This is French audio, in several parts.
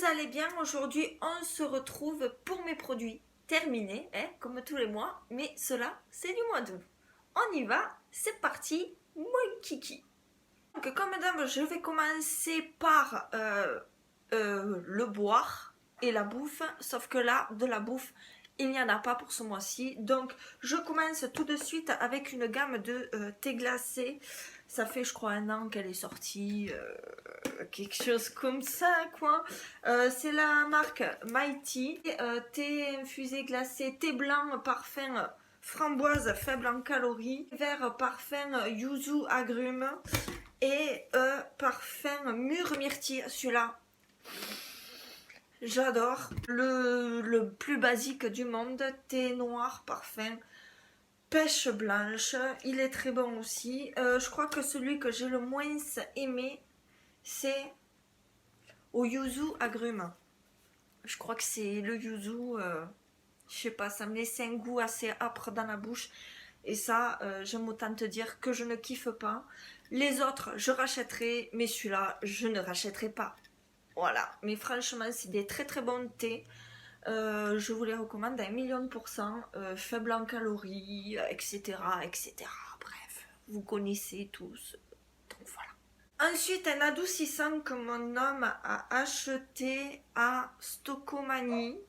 allez bien? Aujourd'hui, on se retrouve pour mes produits terminés, comme tous les mois, mais cela, c'est du mois d'août. On y va, c'est parti, mon kiki. Donc, comme d'hab, je vais commencer par le boire et la bouffe, sauf que là, de la bouffe, il n'y en a pas pour ce mois-ci. Donc, je commence tout de suite avec une gamme de thé glacé. Ça fait, je crois, 1 an qu'elle est sortie, quelque chose comme ça, quoi. C'est la marque Mighty. Thé infusé glacé, thé blanc, parfum framboise faible en calories, vert parfum yuzu agrumes et parfum mûre myrtille. Celui-là, j'adore. Le plus basique du monde, thé noir parfum pêche blanche. Il est très bon aussi. Je crois que celui que j'ai le moins aimé, c'est au yuzu agrumes. Je crois que c'est le yuzu. Je sais pas, ça me laissait un goût assez âpre dans la bouche. Et ça, j'aime autant te dire que je ne kiffe pas. Les autres, je rachèterai, mais celui-là, je ne rachèterai pas. Voilà. Mais franchement, c'est des très très bons thés. Je vous les recommande à 1 000 000%. Faible en calories, etc., etc. Bref, vous connaissez tous. Donc voilà. Ensuite, un adoucissant que mon homme a acheté à Stocomanie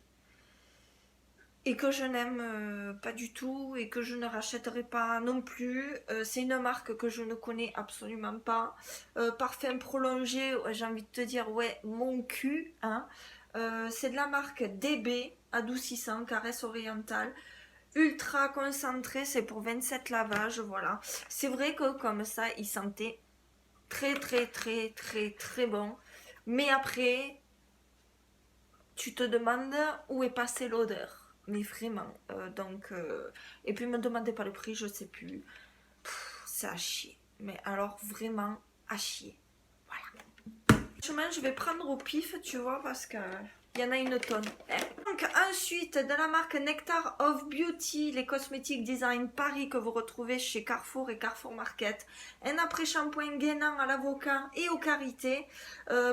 et que je n'aime pas du tout et que je ne rachèterai pas non plus. C'est une marque que je ne connais absolument pas. Parfum prolongé, j'ai envie de te dire, ouais, mon cul, hein. C'est de la marque DB, adoucissant, caresse orientale. Ultra concentré, c'est pour 27 lavages, voilà. C'est vrai que comme ça, il sentait très très très très très bon. Mais après, tu te demandes où est passée l'odeur. Mais vraiment. Et puis me demandez pas le prix, je sais plus. C'est à chier. Mais alors vraiment à chier. Voilà. Chemin, je vais prendre au pif, tu vois, parce que il y en a une tonne. Donc ensuite, de la marque Nectar of Beauty, les cosmétiques design Paris que vous retrouvez chez Carrefour et Carrefour Market. Un après-shampoing gainant à l'avocat et aux karités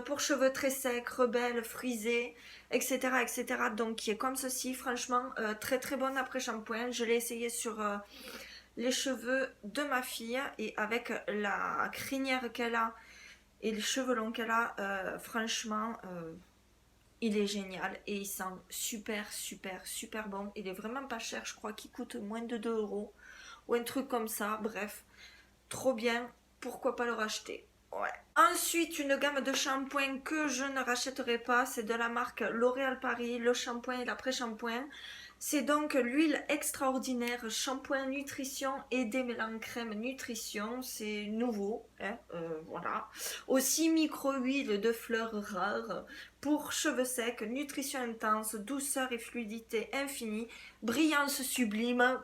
pour cheveux très secs, rebelles, frisés, etc., etc. Donc qui est comme ceci, franchement, très très bon après-shampoing. Je l'ai essayé sur les cheveux de ma fille et avec la crinière qu'elle a et les cheveux longs qu'elle a, franchement, il est génial et il sent super super super bon. Il est vraiment pas cher, je crois qu'il coûte moins de 2 euros ou un truc comme ça. Bref, trop bien, pourquoi pas le racheter. Ouais. Ensuite, une gamme de shampoings que je ne rachèterai pas, c'est de la marque L'Oréal Paris, le shampoing et l'après-shampoing. C'est donc l'huile extraordinaire, shampoing nutrition et démêlant crème nutrition, c'est nouveau, hein, voilà. Aussi micro-huile de fleurs rares pour cheveux secs, nutrition intense, douceur et fluidité infinie, brillance sublime,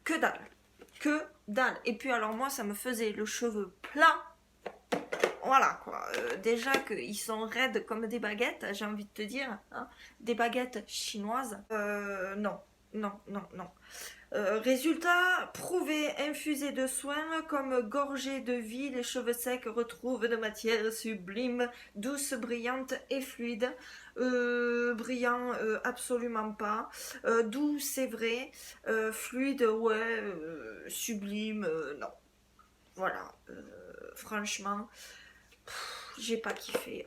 que dalle, que dalle. Et puis alors moi ça me faisait le cheveu plat. Voilà quoi, déjà qu'ils sont raides comme des baguettes, j'ai envie de te dire, hein, des baguettes chinoises. Non, non, non, non. Résultat, prouvé, infusé de soins, comme gorgé de vie, les cheveux secs retrouvent de matière sublime, douce, brillante et fluide. Brillant, absolument pas. Doux, c'est vrai. Fluide, ouais. Sublime, non. Voilà. Franchement, j'ai pas kiffé.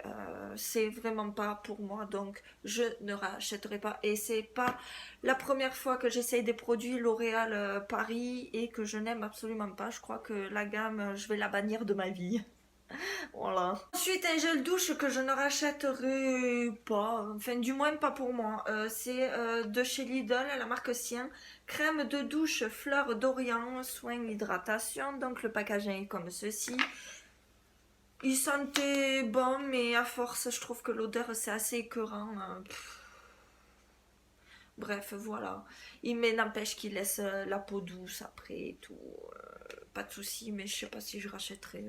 C'est vraiment pas pour moi, donc je ne rachèterai pas. Et c'est pas la première fois que j'essaye des produits L'Oréal Paris et que je n'aime absolument pas. Je crois que la gamme, je vais la bannir de ma vie. Voilà. Ensuite, un gel douche que je ne rachèterai pas, enfin du moins pas pour moi. C'est de chez Lidl, la marque Sien. Crème de douche fleur d'Orient, soin hydratation. Donc le packaging est comme ceci. Il sentait bon, mais à force, je trouve que l'odeur c'est assez écœurant. Bref, voilà. Mais n'empêche qu'il laisse la peau douce après et tout. Pas de souci, mais je sais pas si je rachèterai.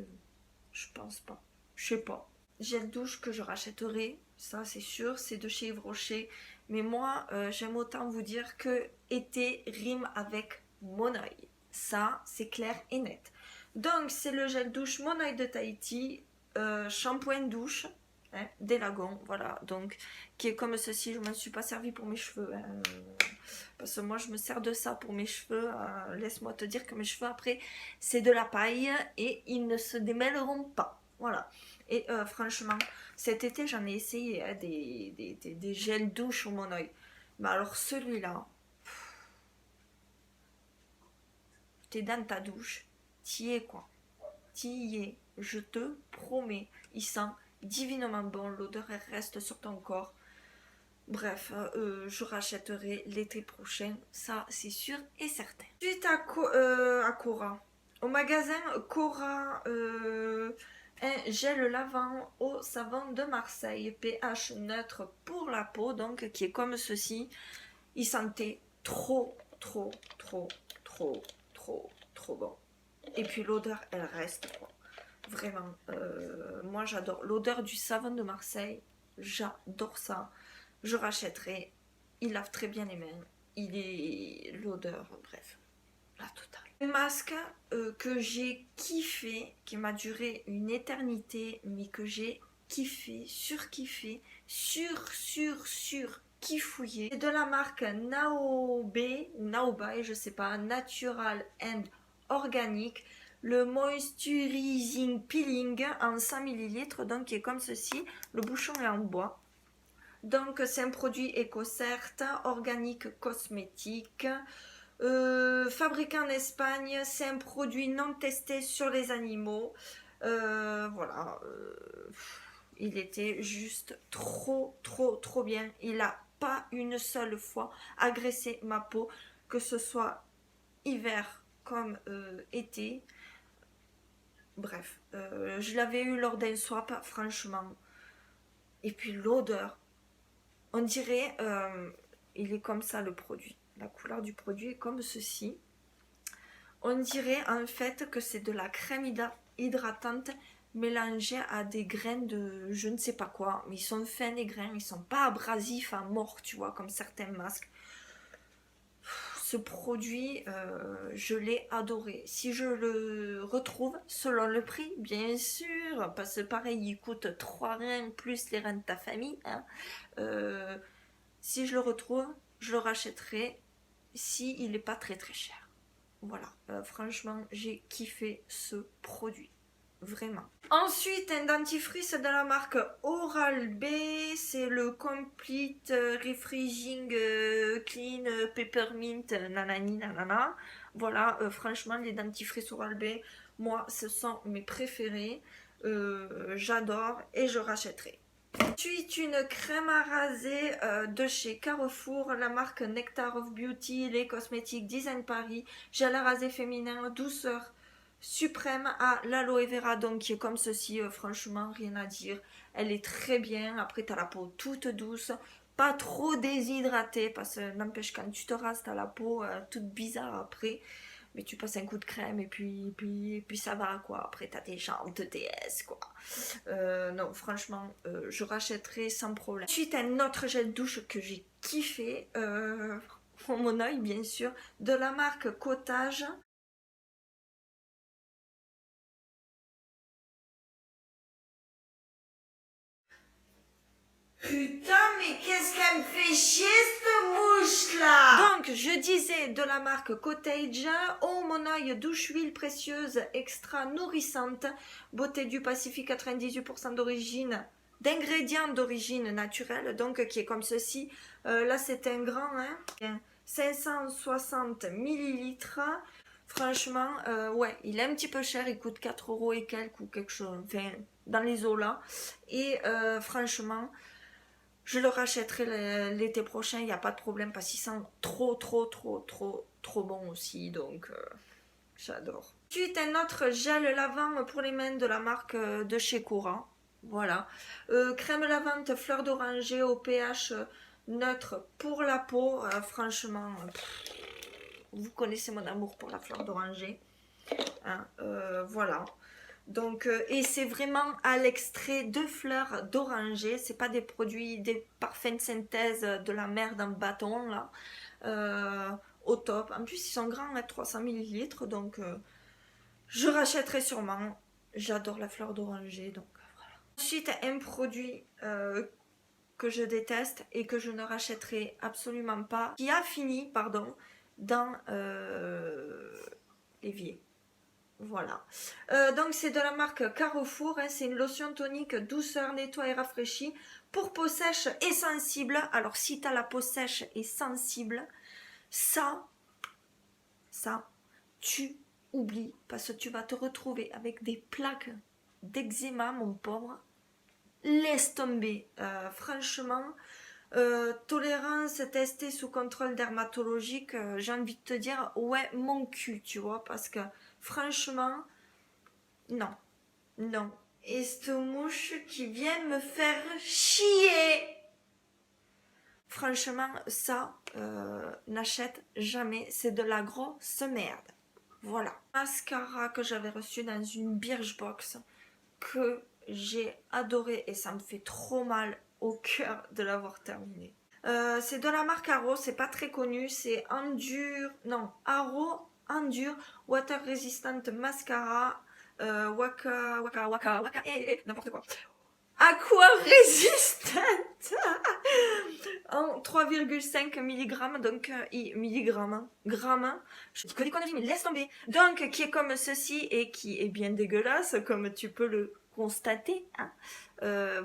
Je pense pas. Je sais pas. Gel douche que je rachèterai, ça c'est sûr, c'est de chez Yves Rocher. Mais moi, j'aime autant vous dire que été rime avec mon oeil. Ça, c'est clair et net. Donc, c'est le gel douche Mon Oeil de Tahiti, shampoing douche. hein, des lagons, voilà, donc qui est comme ceci. Je ne m'en suis pas servi pour mes cheveux, hein, parce que moi je me sers de ça pour mes cheveux. Laisse-moi te dire que mes cheveux après c'est de la paille et ils ne se démêleront pas, voilà. Et franchement, cet été j'en ai essayé, hein, des gels douche sur mon oeil, mais alors celui-là, t'es dans ta douche, t'y es quoi, t'y es, je te promets, il sent divinement bon, l'odeur elle reste sur ton corps. Bref, je rachèterai l'été prochain, ça c'est sûr et certain. Suite à Cora, au magasin Cora, un gel lavant au savon de Marseille, pH neutre pour la peau, donc qui est comme ceci. Il sentait trop, trop, trop, trop, trop, trop bon. Et puis l'odeur, elle reste quoi. Vraiment, moi j'adore l'odeur du savon de Marseille, j'adore ça. Je rachèterai. Il lave très bien les mains. Il est l'odeur, bref, la totale. Un masque que j'ai kiffé, qui m'a duré une éternité, mais que j'ai kiffé, surkiffé, kiffouillé. C'est de la marque Naobe, ou Naobai, je sais pas, Natural and Organic. Le Moisturizing Peeling en 100 ml, donc qui est comme ceci. Le bouchon est en bois. Donc c'est un produit EcoCert, organique cosmétique, fabriqué en Espagne. C'est un produit non testé sur les animaux. Voilà, il était juste trop, trop, trop bien. Il n'a pas une seule fois agressé ma peau, que ce soit hiver comme été. Bref, je l'avais eu lors d'un swap, franchement. Et puis l'odeur. On dirait, il est comme ça le produit. La couleur du produit est comme ceci. On dirait en fait que c'est de la crème hydratante mélangée à des graines de je ne sais pas quoi. Mais ils sont fins les grains, ils sont pas abrasifs à mort, tu vois, comme certains masques. Ce produit, je l'ai adoré. Si je le retrouve, selon le prix, bien sûr, parce que pareil, il coûte 3 reins plus les reins de ta famille, hein. Si je le retrouve, je le rachèterai si il n'est pas très très cher. Voilà, franchement, j'ai kiffé ce produit. Vraiment. Ensuite, un dentifrice de la marque Oral-B. C'est le Complete Refreshing Clean Peppermint nanani nanana. Voilà, franchement, les dentifrices Oral-B, moi, ce sont mes préférés. J'adore et je rachèterai. Ensuite, une crème à raser de chez Carrefour, la marque Nectar of Beauty, les cosmétiques Design Paris, gel à raser féminin, douceur suprême à l'aloe vera, donc qui est comme ceci, franchement, rien à dire. Elle est très bien, après tu as la peau toute douce, pas trop déshydratée, parce que n'empêche quand tu te rases, tu as la peau toute bizarre après. Mais tu passes un coup de crème et puis ça va quoi. Après t'as tes jambes de TS quoi. Non franchement je rachèterai sans problème. Ensuite un autre gel douche que j'ai kiffé. Pour mon oeil bien sûr. De la marque Cottage. Putain, mais qu'est-ce qu'elle me fait chier cette mouche là! Donc, je disais de la marque Cottage, oh mon oeil, douche huile précieuse, extra nourrissante, beauté du Pacifique, 98% d'origine, d'ingrédients d'origine naturelle, donc qui est comme ceci. Là, c'est un grand, hein, 560 millilitres. Franchement, ouais, il est un petit peu cher, il coûte 4 euros et quelques ou quelque chose, enfin, dans les eaux là. Et franchement, je le rachèterai l'été prochain, il n'y a pas de problème parce qu'il sent trop, trop, trop, trop, trop bon aussi. Donc, j'adore. Ensuite, un autre gel lavant pour les mains de la marque de chez Cora. Voilà. Crème lavante fleur d'oranger au pH neutre pour la peau. Franchement, vous connaissez mon amour pour la fleur d'oranger. Hein, voilà. Donc, et c'est vraiment à l'extrait de fleurs d'oranger. C'est pas des produits, des parfums de synthèse de la merde en bâton là. Au top. En plus, ils sont grands à 300 millilitres. Donc, je rachèterai sûrement. J'adore la fleur d'oranger. Donc, voilà. Ensuite, un produit que je déteste et que je ne rachèterai absolument pas, qui a fini, pardon, dans l'évier. Voilà. Donc c'est de la marque Carrefour, hein, c'est une lotion tonique douceur, nettoie et rafraîchit pour peau sèche et sensible. Alors si tu as la peau sèche et sensible, ça, tu oublies parce que tu vas te retrouver avec des plaques d'eczéma, mon pauvre. Laisse tomber. Franchement, tolérance testée sous contrôle dermatologique, j'ai envie de te dire, ouais, mon cul, tu vois, parce que franchement, non, non. Et cette mouche qui vient me faire chier. Franchement, ça, n'achète jamais, c'est de la grosse merde. Voilà. Mascara que j'avais reçu dans une Birchbox, que j'ai adoré et ça me fait trop mal au cœur de l'avoir terminé. C'est de la marque Aro, c'est pas très connu, c'est Endure, non, Aro Endure Water Resistant Mascara, waka, n'importe quoi. Aqua Resistant en 3,5 mg, donc milligrammes, grammes, je dis que des conneries, mais laisse tomber. Donc, qui est comme ceci et qui est bien dégueulasse, comme tu peux le constater, hein.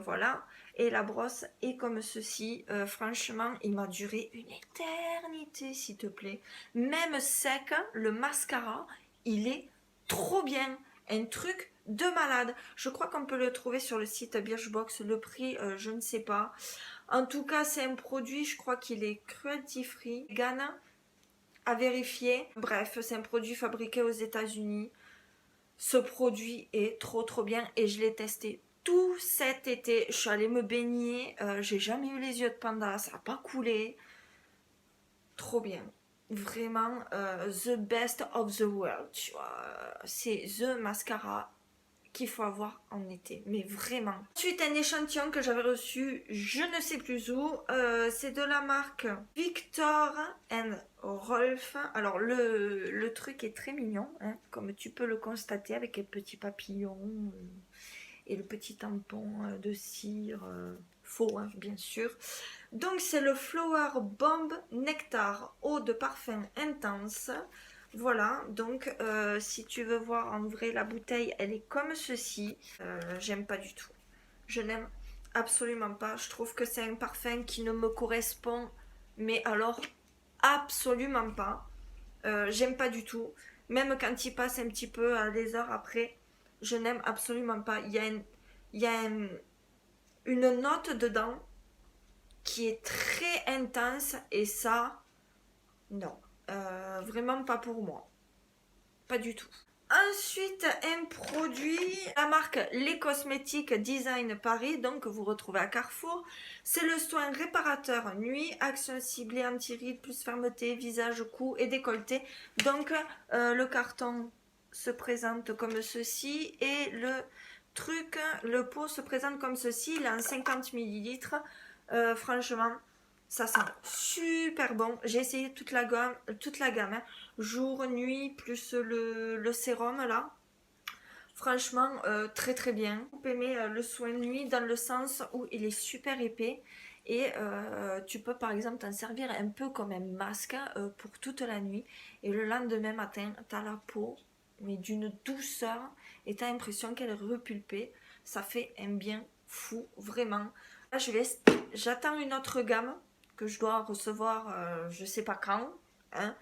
Voilà. Et la brosse est comme ceci. Franchement, il m'a duré une éternité, s'il te plaît. Même sec, le mascara, il est trop bien. Un truc de malade. Je crois qu'on peut le trouver sur le site Birchbox. Le prix, je ne sais pas. En tout cas, c'est un produit, je crois qu'il est cruelty free. Vegan, à vérifier. Bref, c'est un produit fabriqué aux États-Unis. Ce produit est trop bien et je l'ai testé tout cet été. Je suis allée me baigner. J'ai jamais eu les yeux de panda. Ça n'a pas coulé. Trop bien. Vraiment, the best of the world. Tu vois. C'est the mascara qu'il faut avoir en été, mais vraiment. Ensuite, un échantillon que j'avais reçu, je ne sais plus où, c'est de la marque Victor and Rolf. Alors le truc est très mignon, hein, comme tu peux le constater avec les petits papillons et le petit tampon de cire, faux hein, bien sûr. Donc c'est le Flower Bomb Nectar, eau de parfum intense. Voilà, donc si tu veux voir en vrai la bouteille, elle est comme ceci. J'aime pas du tout. Je n'aime absolument pas. Je trouve que c'est un parfum qui ne me correspond, mais alors absolument pas. J'aime pas du tout. Même quand il passe un petit peu à des heures après, je n'aime absolument pas. Il y a une note dedans qui est très intense et ça, non. Vraiment pas pour moi. Pas du tout. Ensuite, un produit, la marque Les Cosmétiques Design Paris, donc que vous retrouvez à Carrefour. C'est le soin réparateur nuit, action ciblée anti-rides plus fermeté, visage, cou et décolleté. Donc, le carton se présente comme ceci et le pot se présente comme ceci. Il est en 50 ml. Franchement, ça sent super bon. J'ai essayé toute la gamme, hein. Jour, nuit, plus le sérum là. Franchement, très bien. J'ai aimé le soin nuit dans le sens où il est super épais. Et tu peux par exemple t'en servir un peu comme un masque pour toute la nuit. Et le lendemain matin, tu as la peau, mais d'une douceur. Et tu as l'impression qu'elle est repulpée. Ça fait un bien fou, vraiment. Là, j'attends une autre gamme que je dois recevoir, je sais pas quand. Hein.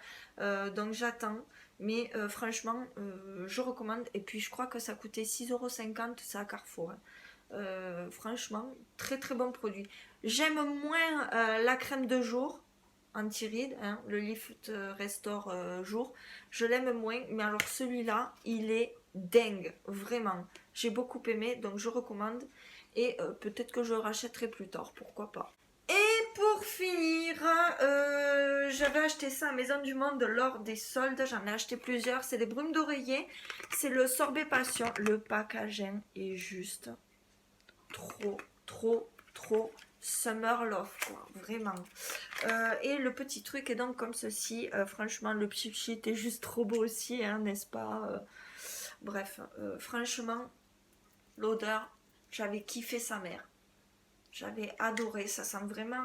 Donc j'attends. Mais franchement, je recommande. Et puis je crois que ça coûtait 6,50 €, c'est à Carrefour. Hein. Franchement, très bon produit. J'aime moins la crème de jour anti-rides, hein, le Lift Restore jour. Je l'aime moins, mais alors celui-là, il est dingue, vraiment. J'ai beaucoup aimé, donc je recommande. Et peut-être que je le rachèterai plus tard, pourquoi pas. Et pour finir, j'avais acheté ça à Maison du Monde lors des soldes. J'en ai acheté plusieurs. C'est des brumes d'oreiller. C'est le sorbet passion. Le packaging est juste trop summer love, quoi. Vraiment. Et le petit truc est donc comme ceci. Franchement, le petit sheet est juste trop beau aussi, hein, n'est-ce pas. Bref, franchement, l'odeur, J'avais kiffé sa mère. J'avais adoré. Ça sent vraiment...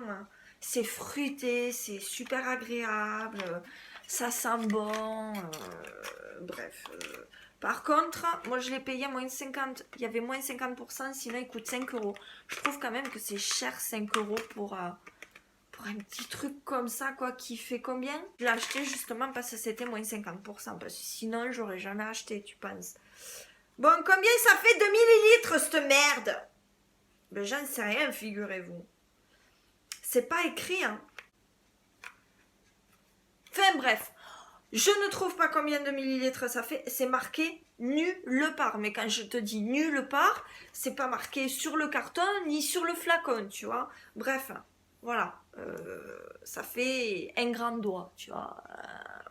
c'est fruité, c'est super agréable. Ça sent bon. Bref. Par contre, moi je l'ai payé à moins 50. Il y avait moins 50%, sinon il coûte 5 euros. Je trouve quand même que c'est cher 5 euros pour un petit truc comme ça, quoi, qui fait combien? Je l'ai acheté justement parce que c'était moins 50%, parce que sinon j'aurais jamais acheté, tu penses. Bon, combien ça fait de millilitres, cette merde? Ben j'en sais rien, figurez-vous. C'est pas écrit, hein. Enfin bref, je ne trouve pas combien de millilitres ça fait, c'est marqué nulle part. Mais quand je te dis nulle part, c'est pas marqué sur le carton ni sur le flacon, tu vois. Bref, voilà. Ça fait un grand doigt, tu vois.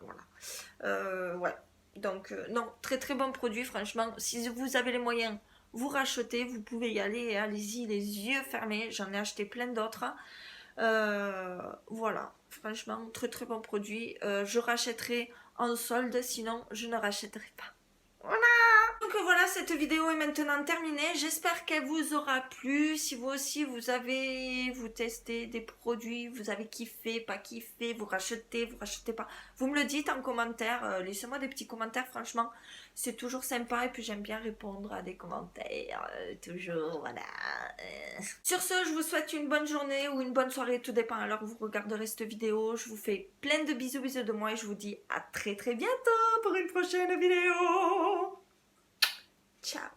Voilà. Ouais. Donc, non, très très bon produit, franchement. Si vous avez les moyens, vous rachetez, vous pouvez y aller, allez-y, les yeux fermés. J'en ai acheté plein d'autres. Voilà, franchement, très très bon produit. Je rachèterai en solde, sinon je ne rachèterai pas. Voilà. Donc voilà, cette vidéo est maintenant terminée. J'espère qu'elle vous aura plu. Si vous aussi vous testez des produits, vous avez kiffé, pas kiffé, vous rachetez pas. Vous me le dites en commentaire. Laissez-moi des petits commentaires, franchement. C'est toujours sympa et puis j'aime bien répondre à des commentaires. Toujours, voilà. Sur ce, je vous souhaite une bonne journée ou une bonne soirée, tout dépend à l'heure où vous regarderez cette vidéo. Je vous fais plein de bisous de moi et je vous dis à très très bientôt pour une prochaine vidéo. Ciao.